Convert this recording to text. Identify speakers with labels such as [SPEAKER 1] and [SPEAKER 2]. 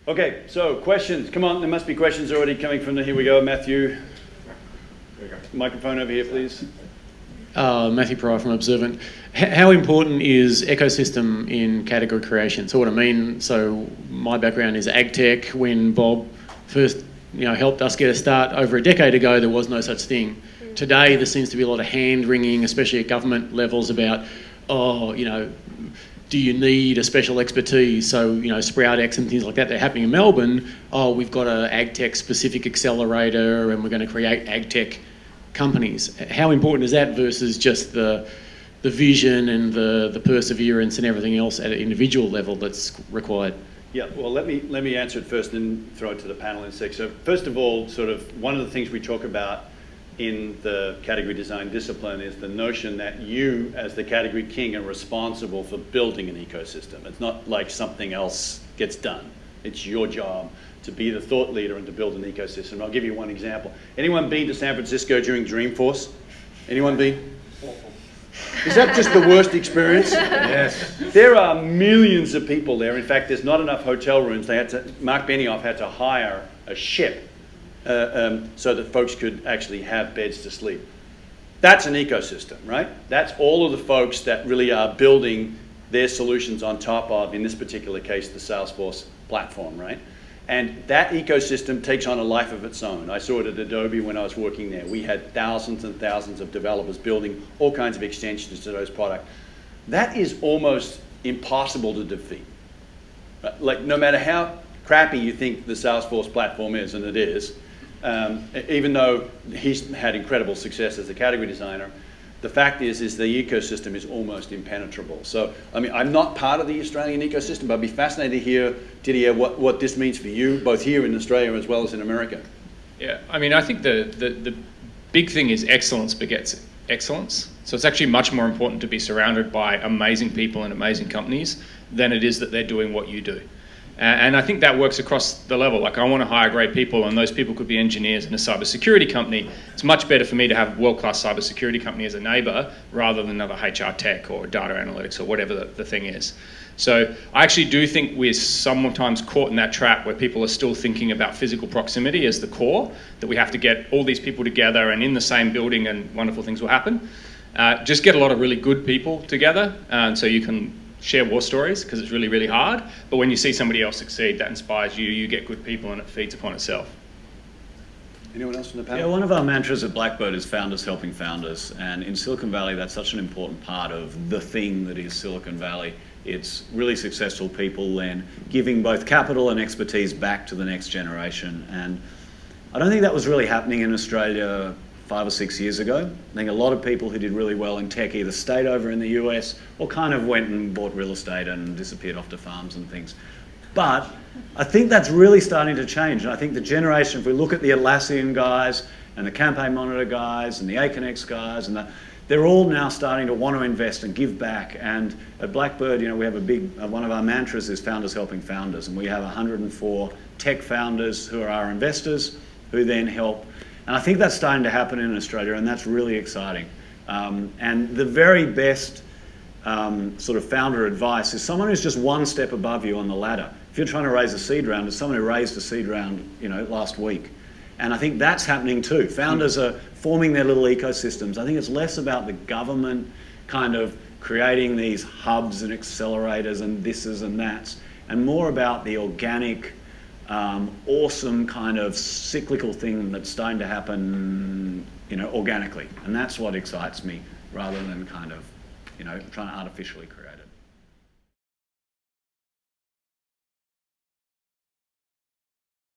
[SPEAKER 1] Okay, so questions. Come on, there must be questions already coming from here we go, Matthew. There you go. Microphone over here, please.
[SPEAKER 2] Matthew Pryor from Observant. How important is ecosystem in category creation? So what I mean, so my background is ag tech. When Bob first helped us get a start over a decade ago, there was no such thing. Today, there seems to be a lot of hand-wringing, especially at government levels, about, do you need a special expertise? So, Sprout X and things like that, they're happening in Melbourne. Oh, we've got an ag tech specific accelerator and we're going to create ag tech companies. How important is that versus just the vision and the perseverance and everything else at an individual level that's required?
[SPEAKER 1] Yeah, well, let me answer it first and throw it to the panel in a sec. So first of all, sort of one of the things we talk about in the category design discipline is the notion that you, as the category king, are responsible for building an ecosystem. It's not like something else gets done. It's your job to be the thought leader and to build an ecosystem. I'll give you one example. Anyone been to San Francisco during Dreamforce? Anyone been? Is that just the worst experience?
[SPEAKER 3] Yes.
[SPEAKER 1] There are millions of people there. In fact, there's not enough hotel rooms. Mark Benioff had to hire a ship so that folks could actually have beds to sleep. That's an ecosystem, right? That's all of the folks that really are building their solutions on top of, in this particular case, the Salesforce platform, right? And that ecosystem takes on a life of its own. I saw it at Adobe when I was working there. We had thousands and thousands of developers building all kinds of extensions to those products. That is almost impossible to defeat. Like, no matter how crappy you think the Salesforce platform is, and it is, even though he's had incredible success as a category designer, the fact is the ecosystem is almost impenetrable. So, I mean, I'm not part of the Australian ecosystem, but I'd be fascinated to hear, Didier, what this means for you, both here in Australia as well as in America.
[SPEAKER 4] Yeah, I mean, I think the big thing is excellence begets excellence. So it's actually much more important to be surrounded by amazing people and amazing companies than it is that they're doing what you do. And I think that works across the level. Like, I want to hire great people, and those people could be engineers in a cybersecurity company. It's much better for me to have a world-class cybersecurity company as a neighbor rather than another HR tech or data analytics or whatever the thing is. So I actually do think we're sometimes caught in that trap where people are still thinking about physical proximity as the core, that we have to get all these people together and in the same building and wonderful things will happen. Just get a lot of really good people together, and so you can share war stories, because it's really, really hard. But when you see somebody else succeed, that inspires you. You get good people and it feeds upon itself.
[SPEAKER 1] Anyone else from the panel?
[SPEAKER 3] Yeah, one of our mantras at Blackbird is founders helping founders. And in Silicon Valley, that's such an important part of the thing that is Silicon Valley. It's really successful people then giving both capital and expertise back to the next generation. And I don't think that was really happening in Australia 5 or 6 years ago. I think a lot of people who did really well in tech either stayed over in the US or kind of went and bought real estate and disappeared off to farms and things. But I think that's really starting to change. And I think the generation, if we look at the Atlassian guys and the Campaign Monitor guys and the Aconex guys, and they're all now starting to want to invest and give back. And at Blackbird, we have a big, one of our mantras is founders helping founders. And we have 104 tech founders who are our investors who then help. And I think that's starting to happen in Australia, and that's really exciting. And the very best sort of founder advice is someone who's just one step above you on the ladder. If you're trying to raise a seed round, it's someone who raised a seed round, last week. And I think that's happening too. Founders are forming their little ecosystems. I think it's less about the government kind of creating these hubs and accelerators and thises and that's, and more about the organic, awesome kind of cyclical thing that's starting to happen, organically. And that's what excites me rather than kind of, trying to artificially create it.